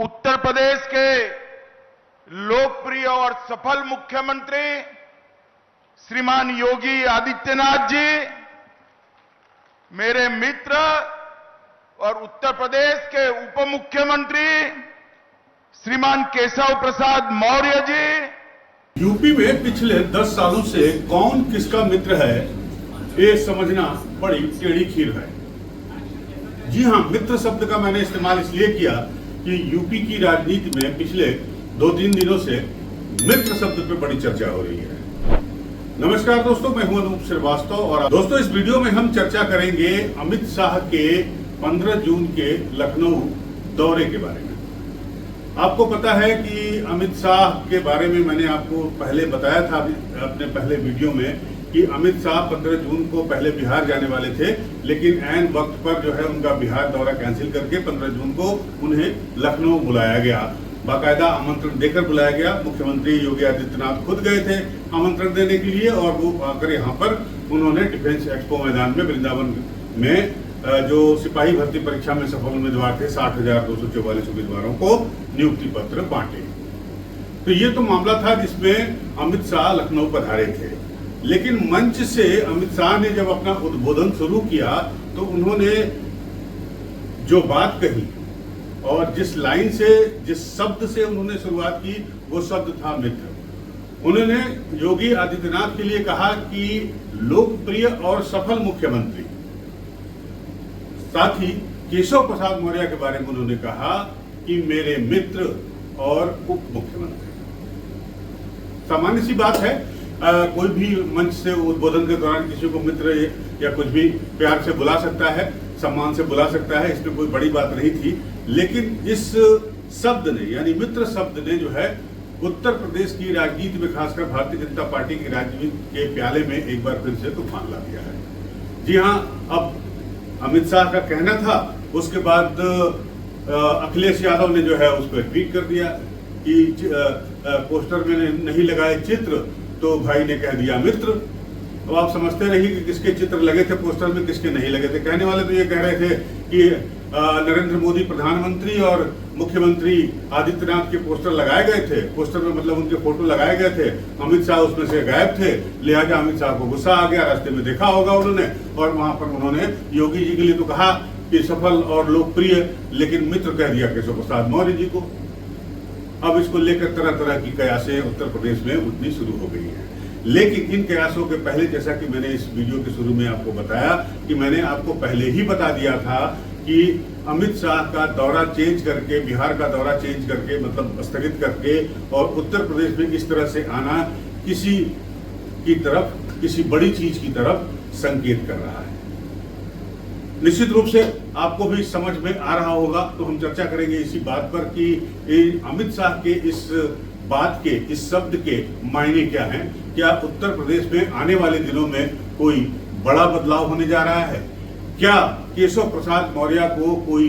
उत्तर प्रदेश के लोकप्रिय और सफल मुख्यमंत्री श्रीमान योगी आदित्यनाथ जी, मेरे मित्र और उत्तर प्रदेश के उप मुख्यमंत्री श्रीमान केशव प्रसाद मौर्य जी। यूपी में पिछले 10 सालों से कौन किसका मित्र है, ये समझना बड़ी टेढ़ी खीर है। जी हां, मित्र शब्द का मैंने इस्तेमाल इसलिए किया कि यूपी की राजनीति में पिछले 2-3 दिनों से मित्र शब्द पे बड़ी चर्चा हो रही है। नमस्कार दोस्तों, मैं हूं अनूप श्रीवास्तव और दोस्तों इस वीडियो में हम चर्चा करेंगे अमित शाह के 15 जून के लखनऊ दौरे के बारे में। आपको पता है कि अमित शाह के बारे में मैंने आपको पहले बताया था अपने पहले वीडियो में कि अमित शाह 15 जून को पहले बिहार जाने वाले थे, लेकिन ऐन वक्त पर जो है उनका बिहार दौरा कैंसिल करके 15 जून को उन्हें लखनऊ बुलाया गया। बाकायदा आमंत्रण देकर बुलाया गया। मुख्यमंत्री योगी आदित्यनाथ खुद गए थे आमंत्रण देने के लिए और वो आकर यहाँ पर उन्होंने डिफेंस एक्सपो मैदान में वृंदावन में जो सिपाही भर्ती परीक्षा में सफल उम्मीदवार थे 60,244 उम्मीदवारों को नियुक्ति पत्र बांटे। तो ये तो मामला था जिसमें अमित शाह लखनऊ पधारे थे, लेकिन मंच से अमित शाह ने जब अपना उद्बोधन शुरू किया तो उन्होंने जो बात कही और जिस लाइन से, जिस शब्द से उन्होंने शुरुआत की, वो शब्द था मित्र। उन्होंने योगी आदित्यनाथ के लिए कहा कि लोकप्रिय और सफल मुख्यमंत्री, साथ ही केशव प्रसाद मौर्य के बारे में उन्होंने कहा कि मेरे मित्र और उप मुख्यमंत्री। सामान्य सी बात है, कोई भी मंच से उद्बोधन के दौरान किसी को मित्र या कुछ भी प्यार से बुला सकता है, सम्मान से बुला सकता है, इसमें कोई बड़ी बात नहीं थी। लेकिन इस शब्द ने, यानी मित्र शब्द ने जो है उत्तर प्रदेश की राजनीति में, खासकर भारतीय जनता पार्टी की राजनीति के प्याले में एक बार फिर से तूफान ला दिया है। जी हाँ, अब अमित शाह का कहना था, उसके बाद अखिलेश यादव ने जो है उस पर ट्वीट कर दिया कि पोस्टर में नहीं लगाए चित्र तो भाई ने कह दिया मित्र। अब आप समझते रहिए कि किसके चित्र लगे थे पोस्टर में, किसके नहीं लगे थे। कहने वाले तो ये कह रहे थे कि नरेंद्र मोदी प्रधानमंत्री और मुख्यमंत्री आदित्यनाथ के पोस्टर लगाए गए थे, पोस्टर में मतलब उनके फोटो लगाए गए थे, अमित शाह उसमें से गायब थे, लिहाजा अमित शाह को गुस्सा आ गया। रास्ते में देखा होगा उन्होंने और वहां पर उन्होंने योगी जी के लिए तो कहा कि सफल और लोकप्रिय, लेकिन मित्र कह दिया केशव प्रसाद मौर्य जी को। अब इसको लेकर तरह तरह की कयासें उत्तर प्रदेश में उठनी शुरू हो गई है। लेकिन इन कयासों के पहले, जैसा कि मैंने इस वीडियो के शुरू में आपको बताया कि मैंने आपको पहले ही बता दिया था कि अमित शाह का दौरा चेंज करके, बिहार का दौरा चेंज करके, मतलब स्थगित करके और उत्तर प्रदेश में इस तरह से आना किसी की तरफ, किसी बड़ी चीज की तरफ संकेत कर रहा है। निश्चित रूप से आपको भी समझ में आ रहा होगा, तो हम चर्चा करेंगे इसी बात पर कि अमित शाह के इस बात के, इस शब्द के मायने क्या हैं। क्या उत्तर प्रदेश में आने वाले दिनों में कोई बड़ा बदलाव होने जा रहा है? क्या केशव प्रसाद मौर्य को कोई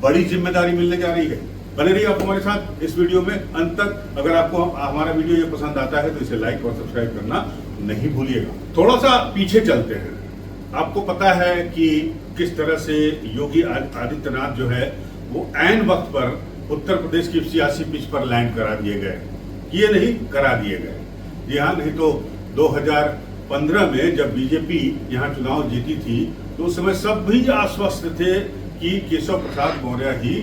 बड़ी जिम्मेदारी मिलने जा रही है? बने रहिए आप हमारे साथ इस वीडियो में अंत तक। अगर आपको हमारा वीडियो ये पसंद आता है तो इसे लाइक और सब्सक्राइब करना नहीं भूलिएगा। थोड़ा सा पीछे चलते हैं। आपको पता है कि किस तरह से योगी आदित्यनाथ जो है वो ऐन वक्त पर उत्तर प्रदेश की सियासी पिच पर लैंड करा दिए गए, ये नहीं करा दिए गए। जी हाँ, नहीं तो 2015 में जब बीजेपी यहाँ चुनाव जीती थी तो उस समय सब भी आश्वस्त थे कि केशव प्रसाद मौर्य ही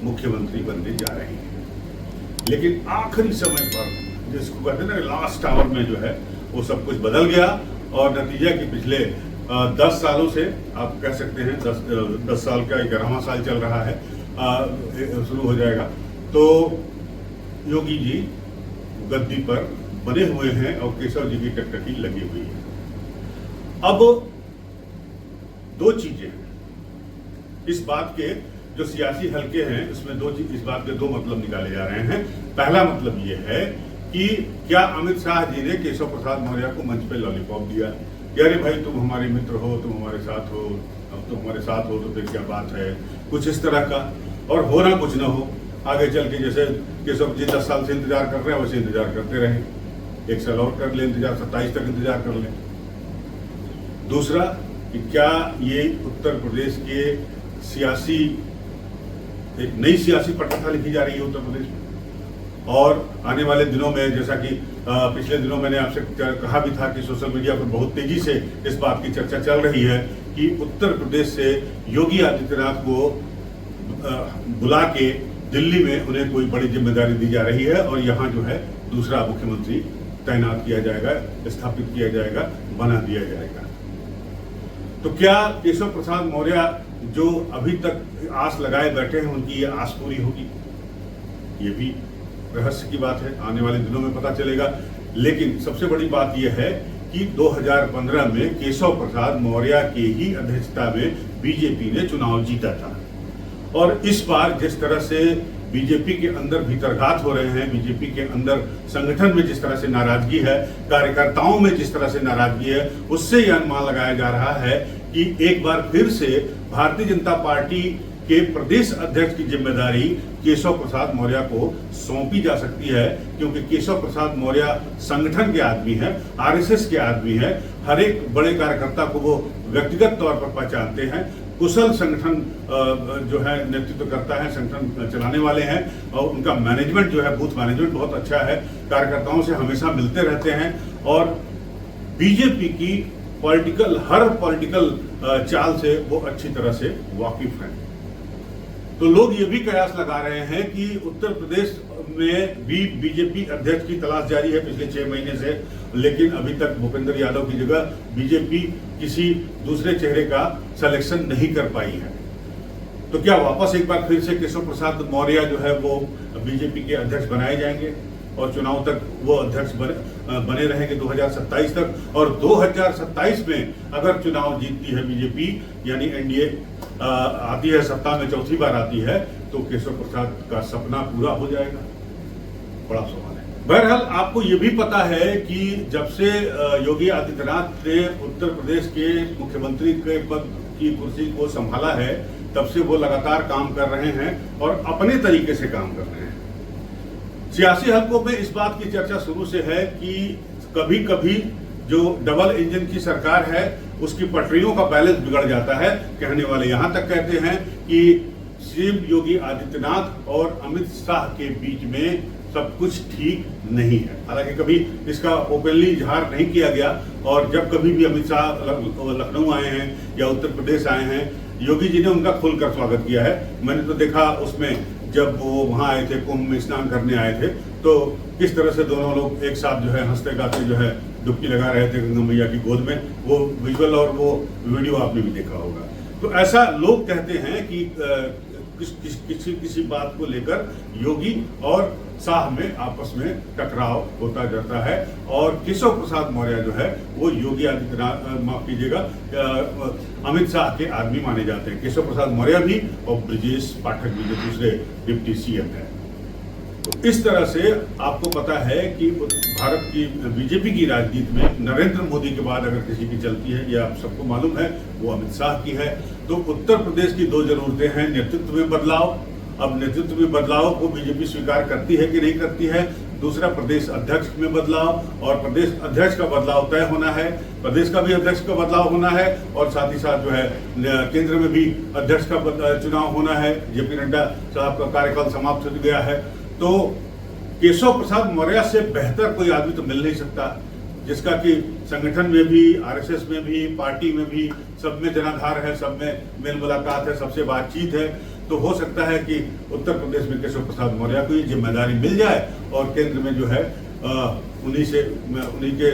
मुख्यमंत्री बनने जा रहे हैं। लेकिन आखिरी समय पर, जिसको कहते हैं ना लास्ट आवर में जो है वो सब कुछ बदल गया और नतीजा कि पिछले 10 सालों से, आप कह सकते हैं 10 साल का 11वां साल चल रहा है, शुरू हो जाएगा, तो योगी जी गद्दी पर बने हुए हैं और केशव जी की टकटकी लगी हुई है। अब दो चीजें हैं इस बात के, जो सियासी हलके हैं इसमें दो चीज, इस बात के दो मतलब निकाले जा रहे हैं। पहला मतलब ये है कि क्या अमित शाह जी ने केशव प्रसाद मौर्य को मंच पे लॉलीपॉप दिया कि अरे भाई तुम हमारे मित्र हो, तुम हमारे साथ हो, अब तुम हमारे साथ हो तो फिर क्या बात है, कुछ इस तरह का। और हो ना कुछ ना हो, आगे चल के जैसे केशव जी 10 साल से इंतजार कर रहे हैं वैसे इंतजार करते रहे, 1 साल और कर ले इंतजार, 27 तक इंतजार कर ले। दूसरा कि क्या ये उत्तर प्रदेश के सियासी एक नई सियासी पटकथा लिखी जा रही है उत्तर प्रदेश में। और आने वाले दिनों में, जैसा कि पिछले दिनों मैंने आपसे कहा भी था कि सोशल मीडिया पर बहुत तेजी से इस बात की चर्चा चल रही है कि उत्तर प्रदेश से योगी आदित्यनाथ को बुला के दिल्ली में उन्हें कोई बड़ी जिम्मेदारी दी जा रही है और यहाँ जो है दूसरा मुख्यमंत्री तैनात किया जाएगा, स्थापित किया जाएगा, बना दिया जाएगा। तो क्या केशव प्रसाद मौर्य जो अभी तक आस लगाए बैठे हैं उनकी ये आस पूरी होगी? ये भी रहस्य की बात है, आने वाले दिनों में पता चलेगा। लेकिन सबसे बड़ी बात यह है कि 2015 में केशव प्रसाद मौर्य के ही अध्यक्षता में बीजेपी ने चुनाव जीता था और इस बार जिस तरह से बीजेपी के अंदर भीतरघात हो रहे हैं, बीजेपी के अंदर संगठन में जिस तरह से नाराजगी है, कार्यकर्ताओं में जिस तरह से नाराजगी है, उससे यह अनुमान लगाया जा रहा है कि एक बार फिर से भारतीय जनता पार्टी के प्रदेश अध्यक्ष की जिम्मेदारी केशव प्रसाद मौर्य को सौंपी जा सकती है, क्योंकि केशव प्रसाद मौर्य संगठन के आदमी है, आरएसएस के आदमी है, हर एक बड़े कार्यकर्ता को वो व्यक्तिगत तौर पर पहचानते हैं, कुशल संगठन जो है नेतृत्व करता है, संगठन चलाने वाले हैं और उनका मैनेजमेंट जो है, बूथ मैनेजमेंट बहुत अच्छा है, कार्यकर्ताओं से हमेशा मिलते रहते हैं और बीजेपी की हर पॉलिटिकल चाल से वो अच्छी तरह से वाकिफ हैं। तो लोग ये भी कयास लगा रहे हैं कि उत्तर प्रदेश में भी बीजेपी अध्यक्ष की तलाश जारी है पिछले 6 महीने से, लेकिन अभी तक भूपेंद्र यादव की जगह बीजेपी किसी दूसरे चेहरे का सिलेक्शन नहीं कर पाई है। तो क्या वापस एक बार फिर से केशव प्रसाद मौर्य जो है वो बीजेपी के अध्यक्ष बनाए जाएंगे और चुनाव तक वो अध्यक्ष बने रहेंगे 2027 तक? और 2027 में अगर चुनाव जीतती है बीजेपी, यानी एनडीए आती है सत्ता में, चौथी बार आती है, तो केशव प्रसाद का सपना पूरा हो जाएगा? बड़ा सवाल है। बहरहाल आपको ये भी पता है कि जब से योगी आदित्यनाथ ने उत्तर प्रदेश के मुख्यमंत्री के पद की कुर्सी को संभाला है, तब से वो लगातार काम कर रहे हैं और अपने तरीके से काम कर रहे हैं। सियासी हलकों में इस बात की चर्चा शुरू से है कि कभी कभी जो डबल इंजन की सरकार है उसकी पटरियों का बैलेंस बिगड़ जाता है। कहने वाले यहां तक कहते हैं कि सीएम योगी आदित्यनाथ और अमित शाह के बीच में सब कुछ ठीक नहीं है। हालांकि कभी इसका ओपनली इजहार नहीं किया गया और जब कभी भी अमित शाह लखनऊ आए हैं या उत्तर प्रदेश आए हैं, योगी जी ने उनका खुलकर स्वागत किया है। मैंने तो देखा उसमें जब वो वहां आए थे, कुंभ में स्नान करने आए थे, तो किस तरह से दोनों लोग एक साथ जो है हंसते गाते जो है डुबकी लगा रहे थे गंगा मैया की गोद में। वो विजुअल और वो वीडियो आपने भी देखा होगा। तो ऐसा लोग कहते हैं कि किसी बात को लेकर योगी और शाह में आपस में टकराव होता जाता है और केशव प्रसाद मौर्य जो है वो योगी आदित्यनाथ, माफ कीजिएगा, अमित शाह के आदमी माने जाते हैं। केशव प्रसाद मौर्य भी और ब्रजेश पाठक भी जो दूसरे डिप्टी सीएम है। तो इस तरह से आपको पता है कि भारत की बीजेपी की राजनीति में नरेंद्र मोदी के बाद अगर किसी की चलती है, या आप सबको मालूम है, वो अमित शाह की है। तो उत्तर प्रदेश की दो जरूरतें हैं, नेतृत्व में बदलाव। अब नेतृत्व में बदलाव को बीजेपी स्वीकार करती है कि नहीं करती है। दूसरा, प्रदेश अध्यक्ष में बदलाव, और प्रदेश अध्यक्ष का बदलाव तय होना है, प्रदेश का भी अध्यक्ष का बदलाव होना है और साथ ही साथ जो है केंद्र में भी अध्यक्ष का चुनाव होना है। जेपी नड्डा साहब का कार्यकाल समाप्त हो गया है। तो केशव प्रसाद मौर्य से बेहतर कोई आदमी तो मिल नहीं सकता, जिसका कि संगठन में भी, आरएसएस में भी, पार्टी में भी, सब में जनाधार है, सब में मेल मुलाकात है, सबसे बातचीत है। तो हो सकता है कि उत्तर प्रदेश में केशव प्रसाद मौर्य को ये जिम्मेदारी मिल जाए और केंद्र में जो है उन्हीं के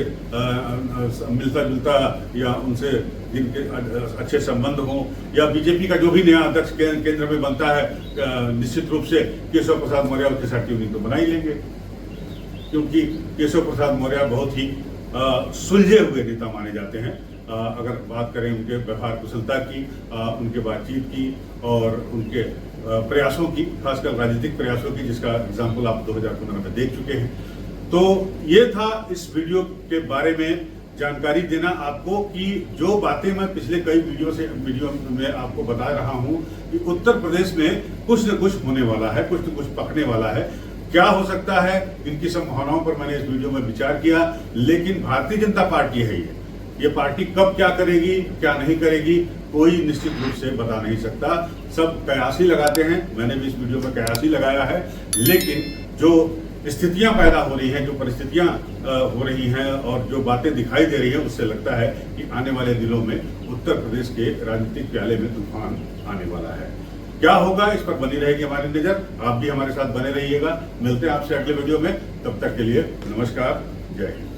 मिलता जुलता या उनसे जिनके अच्छे संबंध हों, या बीजेपी का जो भी नया अध्यक्ष केंद्र में बनता है, निश्चित रूप से केशव प्रसाद मौर्य उसके साथ ट्यूनिंग तो बना ही लेंगे, क्योंकि केशव प्रसाद मौर्य बहुत ही सुलझे हुए नेता माने जाते हैं। अगर बात करें उनके व्यवहार कुशलता की, उनके बातचीत की और उनके प्रयासों की, खासकर राजनीतिक प्रयासों की, जिसका एग्जाम्पल आप 2015 में देख चुके हैं। तो ये था इस वीडियो के बारे में जानकारी देना आपको कि जो बातें मैं पिछले कई वीडियो में आपको बता रहा हूं कि उत्तर प्रदेश में कुछ न कुछ होने वाला है, कुछ न कुछ पकने वाला है। क्या हो सकता है, इनकी संभावनाओं पर मैंने इस वीडियो में विचार किया। लेकिन भारतीय जनता पार्टी है ये पार्टी कब क्या करेगी, क्या नहीं करेगी, कोई निश्चित रूप से बता नहीं सकता। सब कयास ही लगाते हैं, मैंने भी इस वीडियो में कयास ही लगाया है, लेकिन जो स्थितियां पैदा हो रही हैं, जो परिस्थितियां हो रही हैं और जो बातें दिखाई दे रही हैं, उससे लगता है कि आने वाले दिनों में उत्तर प्रदेश के राजनीतिक प्याले में तूफान आने वाला है। क्या होगा, इस पर बनी रहेगी हमारी नजर। आप भी हमारे साथ बने रहिएगा। मिलते हैं आपसे अगले वीडियो में, तब तक के लिए नमस्कार, जय हिंद।